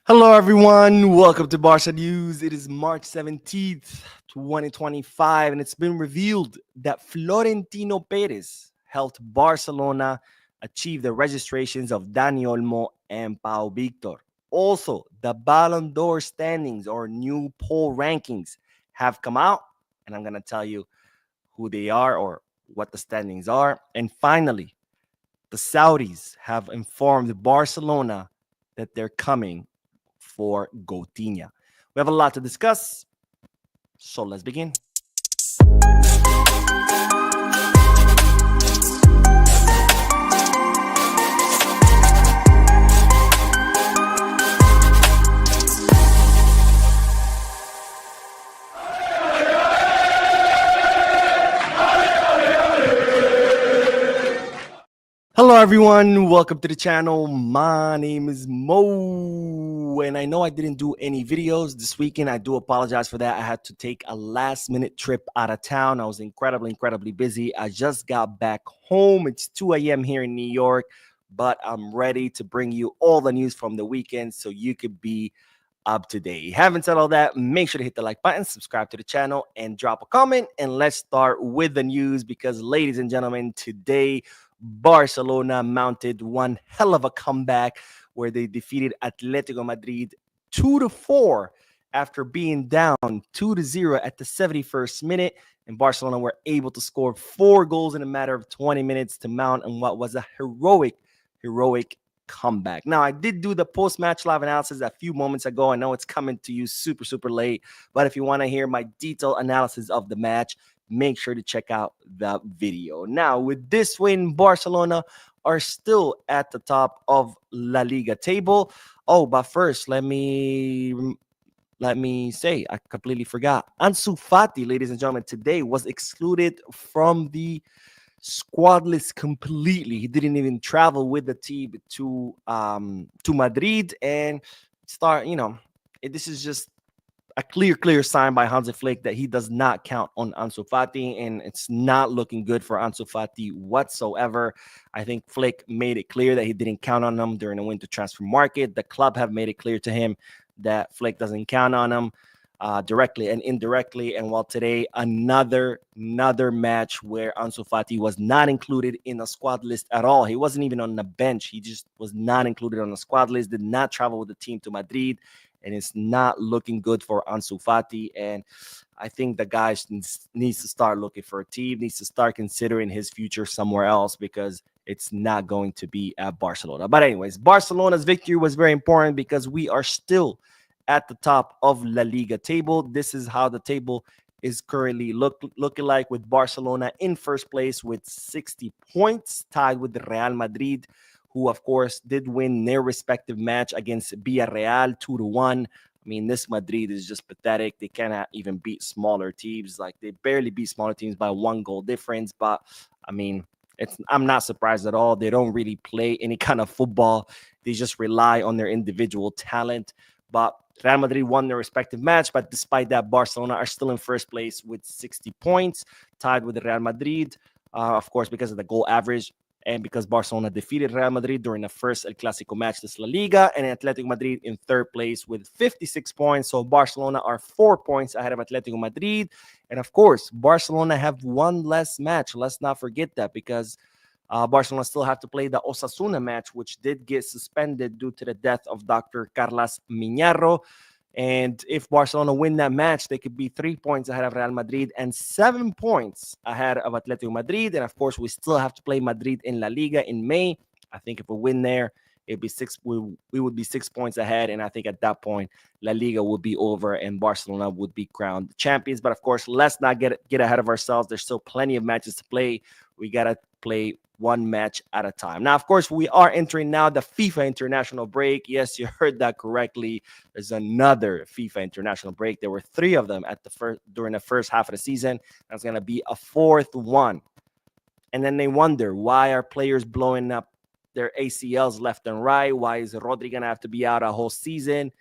Hello, everyone. Welcome to Barca News. It is March 17th, 2025, and it's been revealed that Florentino Perez helped Barcelona achieve the registrations of Dani Olmo and Pau Victor. Also, the Ballon d'Or standings or new poll rankings have come out, and I'm going to tell you who they are or what the standings are. And finally, the Saudis have informed Barcelona that they're coming for Gotinha. We have a lot to discuss, so let's begin. Hello, everyone. Welcome to the channel. My name is Mo, and I know I didn't do any videos this weekend. I do apologize for that. I had to take a last-minute trip out of town. I was incredibly busy. I just got back home. It's 2 a.m. here in New York, but I'm ready to bring you all the news from the weekend so you could be up to date. Having said all that, make sure to hit the like button, subscribe to the channel, and drop a comment. And let's start with the news because, ladies and gentlemen, today Barcelona mounted one hell of a comeback where they defeated Atletico Madrid 2-4 after being down 2-0 at the 71st minute. And Barcelona were able to score 4 goals in a matter of 20 minutes to mount on what was a heroic comeback. Now, I did do the post-match live analysis a few moments ago. I know it's coming to you super late, but if you want to hear my detailed analysis of the match, make sure to check out the video. Now, with this win, Barcelona are still at the top of La Liga table. Oh, but first, let me say, I completely forgot. Ansu Fati, ladies and gentlemen, today was excluded from the squad list completely. He didn't even travel with the team to Madrid and start. This is just a clear sign by Hansi Flick that he does not count on Ansu Fati, and it's not looking good for Ansu Fati whatsoever. I think Flick made it clear that he didn't count on him during the winter transfer market. The club have made it clear to him that Flick doesn't count on him directly and indirectly. And while today, another match where Ansu Fati was not included in the squad list at all. He wasn't even on the bench. He just was not included on the squad list, did not travel with the team to Madrid, and it's not looking good for Ansu Fati. And I think the guy needs to start looking for a team, needs to start considering his future somewhere else because it's not going to be at Barcelona. But anyways, Barcelona's victory was very important because we are still at the top of La Liga table. This is how the table is currently looking like, with Barcelona in first place with 60 points, tied with the Real Madrid, who, of course, did win their respective match against Villarreal 2-1. I mean, this Madrid is just pathetic. They cannot even beat smaller teams. Like, they barely beat smaller teams by 1 goal difference. But, I mean, I'm not surprised at all. They don't really play any kind of football. They just rely on their individual talent. But Real Madrid won their respective match, but despite that, Barcelona are still in first place with 60 points, tied with Real Madrid, of course, because of the goal average and because Barcelona defeated Real Madrid during the first El Clásico match this La Liga, and Atletico Madrid in third place with 56 points. So Barcelona are 4 points ahead of Atletico Madrid. And of course, Barcelona have one less match. Let's not forget that, because Barcelona still have to play the Osasuna match, which did get suspended due to the death of Dr. Carlos Miñarro. And if Barcelona win that match, they could be 3 points ahead of Real Madrid and 7 points ahead of Atletico Madrid. And of course, we still have to play Madrid in La Liga in May. I think if we win there, it'd be we would be 6 points ahead. And I think at that point, La Liga would be over and Barcelona would be crowned champions. But of course, let's not get ahead of ourselves. There's still plenty of matches to play. We got to play one match at a time. Now, of course, we are entering now the FIFA international break. Yes, you heard that correctly. There's another FIFA international break. There were 3 of them during the first half of the season. There's going to be a 4th one. And then they wonder, why are players blowing up their ACLs left and right? Why is Rodri going to have to be out a whole season?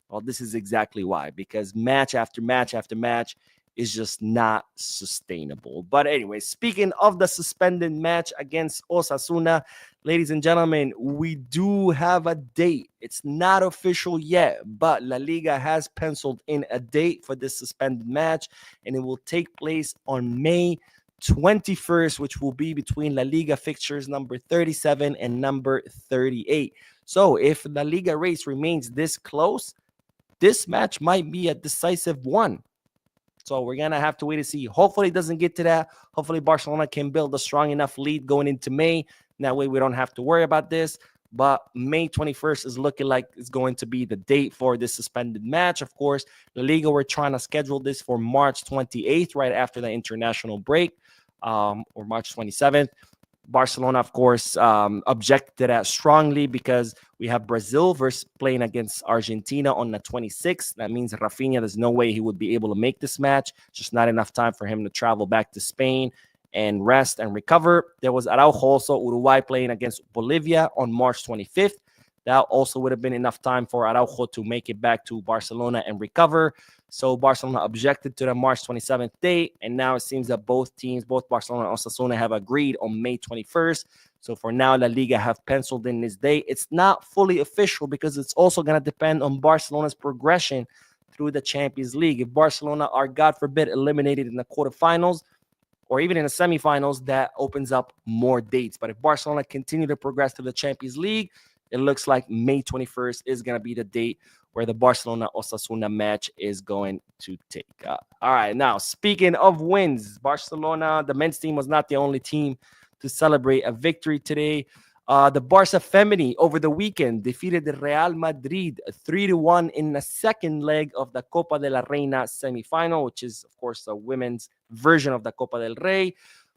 Well, this is exactly why. Because match after match after match, is just not sustainable. But anyway, speaking of the suspended match against Osasuna, ladies and gentlemen, we do have a date. It's not official yet, but La Liga has penciled in a date for this suspended match, and it will take place on May 21st, which will be between La Liga fixtures number 37 and number 38. So if La Liga race remains this close, this match might be a decisive one. So we're going to have to wait to see. Hopefully it doesn't get to that. Hopefully Barcelona can build a strong enough lead going into May. That way we don't have to worry about this. But May 21st is looking like it's going to be the date for this suspended match. Of course, La Liga, we're trying to schedule this for March 28th, right after the international break, or March 27th. Barcelona, of course, objected to that strongly because we have Brazil versus playing against Argentina on the 26th. That means Raphinha, there's no way he would be able to make this match. Just not enough time for him to travel back to Spain and rest and recover. There was Araujo also, Uruguay playing against Bolivia on March 25th. That also would have been enough time for Araujo to make it back to Barcelona and recover. So Barcelona objected to the March 27th date, and now it seems that both teams, both Barcelona and Osasuna, have agreed on May 21st. So for now, La Liga have penciled in this date. It's not fully official because it's also going to depend on Barcelona's progression through the Champions League. If Barcelona are, God forbid, eliminated in the quarterfinals or even in the semifinals, that opens up more dates. But if Barcelona continue to progress to the Champions League, it looks like May 21st is going to be the date where the Barcelona-Osasuna match is going to take up. All right, now, speaking of wins, Barcelona, the men's team was not the only team to celebrate a victory today. The Barca Femini over the weekend defeated the Real Madrid 3-1 in the second leg of the Copa de la Reina semifinal, which is, of course, the women's version of the Copa del Rey,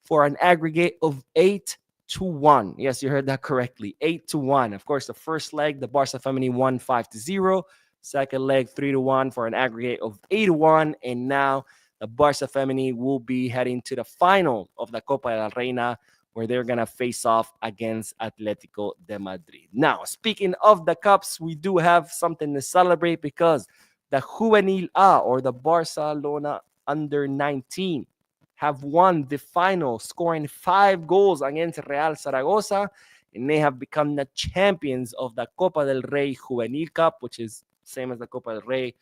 for an aggregate of 8-1. Yes, you heard that correctly. 8-1. Of course, the first leg, the Barca Femini won 5-0. Second leg, 3-1 for an aggregate of 8-1. And now the Barca Femini will be heading to the final of the Copa de la Reina, where they're going to face off against Atletico de Madrid. Now, speaking of the cups, we do have something to celebrate because the Juvenil A, or the Barcelona Under 19, have won the final, scoring 5 goals against Real Zaragoza, and they have become the champions of the Copa del Rey Juvenil Cup, which is same as the Copa del Rey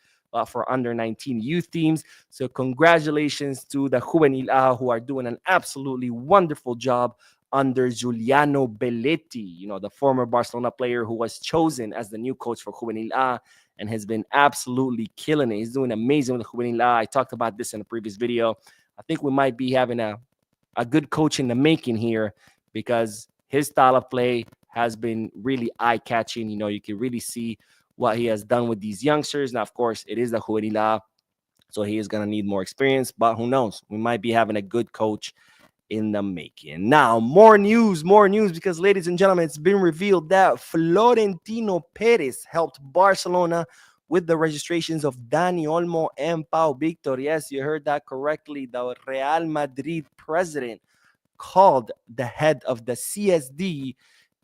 for under 19 youth teams. So congratulations to the Juvenil A, who are doing an absolutely wonderful job under Giuliano Belletti, you know, the former Barcelona player who was chosen as the new coach for Juvenil A and has been absolutely killing it. He's doing amazing with the Juvenil A. I talked about this in a previous video. I think we might be having a good coach in the making here because his style of play has been really eye-catching. You know, you can really see what he has done with these youngsters. Now, of course, it is the Juvenil A, so he is going to need more experience, but who knows? We might be having a good coach in the making. Now, more news, because, ladies and gentlemen, it's been revealed that Florentino Perez helped Barcelona with the registrations of Dani Olmo and Pau Victor. Yes, you heard that correctly. The Real Madrid president called the head of the CSD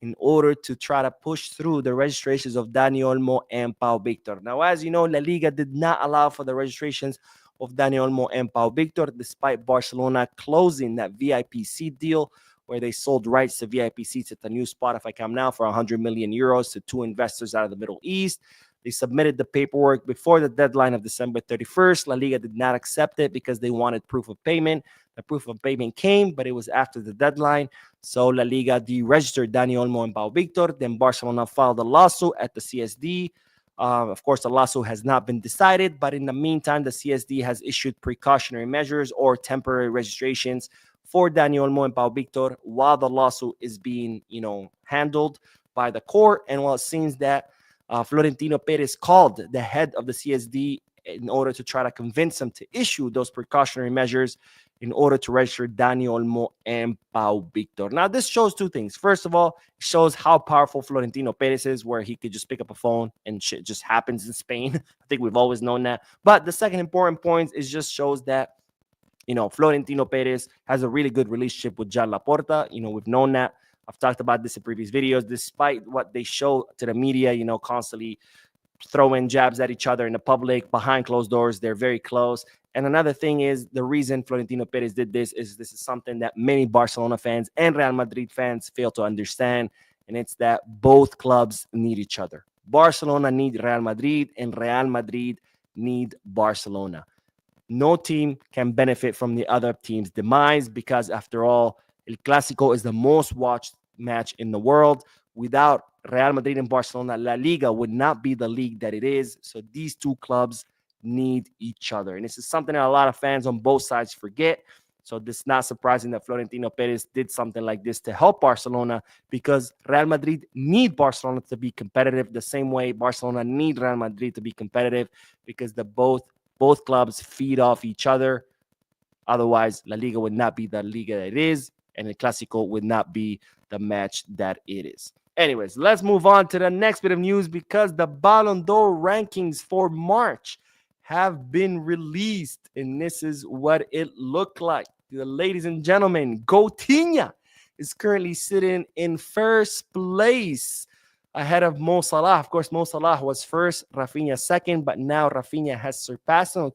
in order to try to push through the registrations of Dani Olmo and Pau Victor. Now, as you know, La Liga did not allow for the registrations of Dani Olmo and Pau Victor, despite Barcelona closing that VIP seat deal where they sold rights to VIP seats at the new Spotify Camp Nou for 100 million euros to 2 investors out of the Middle East. They submitted the paperwork before the deadline of December 31st. La Liga did not accept it because they wanted proof of payment. The proof of payment came, but it was after the deadline. So La Liga deregistered Dani Olmo and Pau Victor. Then Barcelona filed a lawsuit at the CSD. Of course, the lawsuit has not been decided, but in the meantime, the CSD has issued precautionary measures or temporary registrations for Dani Olmo and Pau Victor while the lawsuit is being, handled by the court. And while it seems that Florentino Perez called the head of the CSD in order to try to convince him to issue those precautionary measures in order to register Dani Olmo and Pau Victor. Now, this shows 2 things. First of all, it shows how powerful Florentino Perez is, where he could just pick up a phone and shit just happens in Spain. I think we've always known that. But the second important point is just shows that, Florentino Perez has a really good relationship with Jan Laporta. We've known that. I've talked about this in previous videos. Despite what they show to the media, constantly throwing jabs at each other in the public, behind closed doors, they're very close. And another thing is the reason Florentino Perez did this is something that many Barcelona fans and Real Madrid fans fail to understand, and it's that both clubs need each other. Barcelona need Real Madrid, and Real Madrid need Barcelona. No team can benefit from the other team's demise because, after all, El Clásico is the most watched match in the world. Without Real Madrid and Barcelona, La Liga would not be the league that it is. So these two clubs need each other. And this is something that a lot of fans on both sides forget. So this is not surprising that Florentino Perez did something like this to help Barcelona, because Real Madrid need Barcelona to be competitive the same way Barcelona need Real Madrid to be competitive, because the both clubs feed off each other. Otherwise, La Liga would not be the Liga that it is, and El Clásico would not be the match that it is. Anyways, let's move on to the next bit of news, because the Ballon d'Or rankings for March have been released, and this is what it looked like. Ladies and gentlemen, Coutinho is currently sitting in first place ahead of Mo Salah. Of course, Mo Salah was first, Raphinha second, but now Raphinha has surpassed him. Of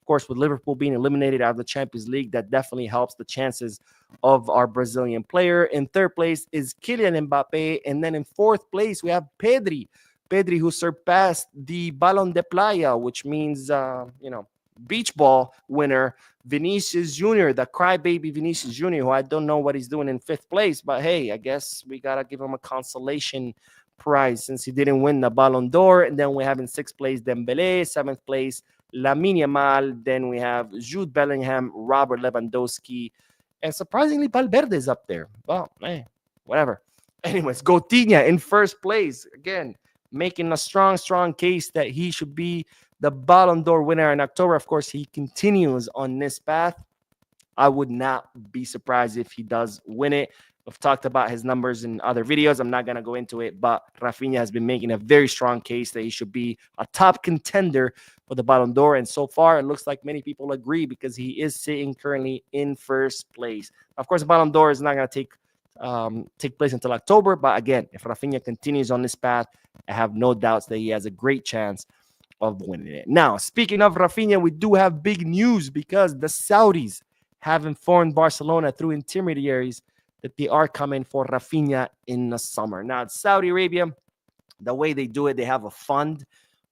course, with Liverpool being eliminated out of the Champions League, that definitely helps the chances of our Brazilian player. In third place is Kylian Mbappe, and then in fourth place we have Pedri, who surpassed the Ballon de Playa, which means beach ball winner Vinicius Jr., the crybaby Vinicius Jr., who I don't know what he's doing in fifth place, but hey, I guess we gotta give him a consolation prize since he didn't win the Ballon d'Or. And then we have in sixth place Dembele, seventh place Lamine Yamal, then we have Jude Bellingham, Robert Lewandowski, and surprisingly Valverde is up there. Well, whatever. Anyways, Coutinho in first place, again making a strong case that he should be the Ballon d'Or winner in October. Of course, he continues on this path. I would not be surprised if he does win it. We've talked about his numbers in other videos. I'm not going to go into it, but Raphinha has been making a very strong case that he should be a top contender for the Ballon d'Or. And so far, it looks like many people agree, because he is sitting currently in first place. Of course, the Ballon d'Or is not going to take place until October. But again, if Raphinha continues on this path, I have no doubts that he has a great chance of winning it. Now, speaking of Raphinha, we do have big news, because the Saudis have informed Barcelona through intermediaries that they are coming for Raphinha in the summer. Now, Saudi Arabia, the way they do it, they have a fund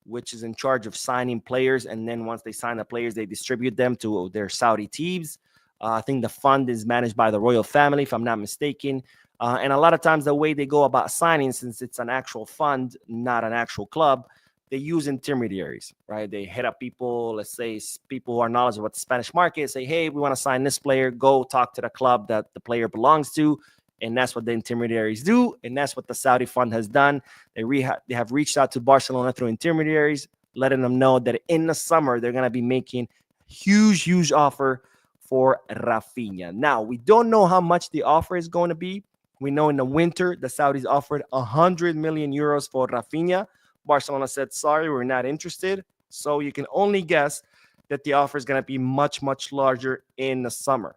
which is in charge of signing players, and then once they sign the players, they distribute them to their Saudi teams. I think the fund is managed by the royal family, if I'm not mistaken. And a lot of times the way they go about signing, since it's an actual fund, not an actual club, they use intermediaries, right? They hit up people, let's say people who are knowledgeable about the Spanish market, say, hey, we want to sign this player. Go talk to the club that the player belongs to. And that's what the intermediaries do. And that's what the Saudi fund has done. They have reached out to Barcelona through intermediaries, letting them know that in the summer, they're going to be making huge offer for Raphinha. Now, we don't know how much the offer is going to be. We know in the winter, the Saudis offered 100 million euros for Raphinha. Barcelona said, sorry, we're not interested. So you can only guess that the offer is going to be much larger in the summer.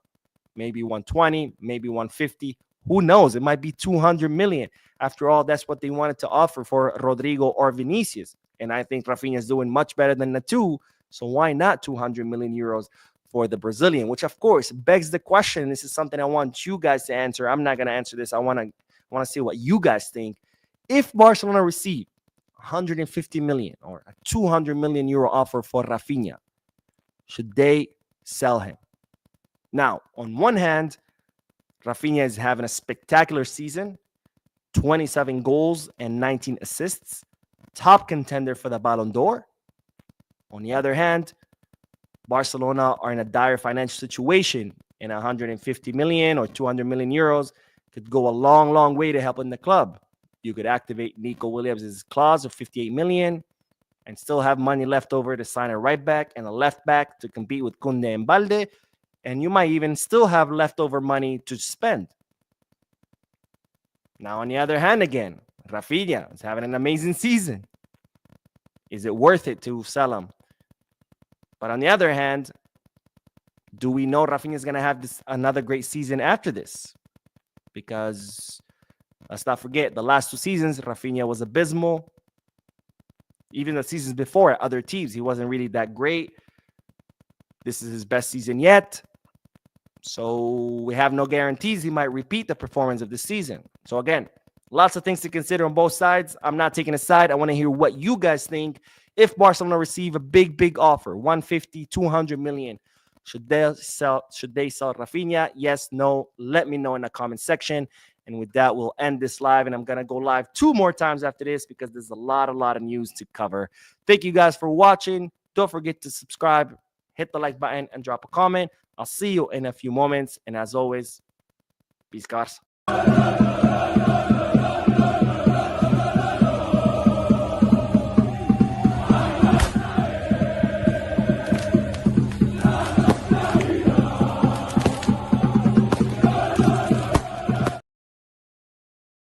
Maybe 120, maybe 150. Who knows? It might be 200 million. After all, that's what they wanted to offer for Rodrigo or Vinicius. And I think Raphinha is doing much better than the two. So why not 200 million euros for the Brazilian? Which, of course, begs the question. This is something I want you guys to answer. I'm not going to answer this. I want to see what you guys think. If Barcelona received 150 million or a 200 million euro offer for Raphinha, should they sell him? Now, on one hand, Raphinha is having a spectacular season, 27 goals and 19 assists, top contender for the Ballon d'Or. On the other hand, Barcelona are in a dire financial situation, and 150 million or 200 million euros could go a long way to helping the club. You could activate Nico Williams' clause of 58 million and still have money left over to sign a right back and a left back to compete with Koundé and Balde. And you might even still have leftover money to spend. Now, on the other hand, again, Raphinha is having an amazing season. Is it worth it to sell him? But on the other hand, do we know Raphinha is going to have another great season after this? Because let's not forget, the last 2 seasons, Raphinha was abysmal. Even the seasons before at other teams, he wasn't really that great. This is his best season yet. So we have no guarantees he might repeat the performance of this season. So again, lots of things to consider on both sides. I'm not taking a side. I want to hear what you guys think. If Barcelona receive a big offer, 150, 200 million, should they sell Raphinha? Yes, no. Let me know in the comment section. And with that, we'll end this live. And I'm going to go live 2 more times after this because there's a lot of news to cover. Thank you guys for watching. Don't forget to subscribe, hit the like button, and drop a comment. I'll see you in a few moments. And as always, peace, guys.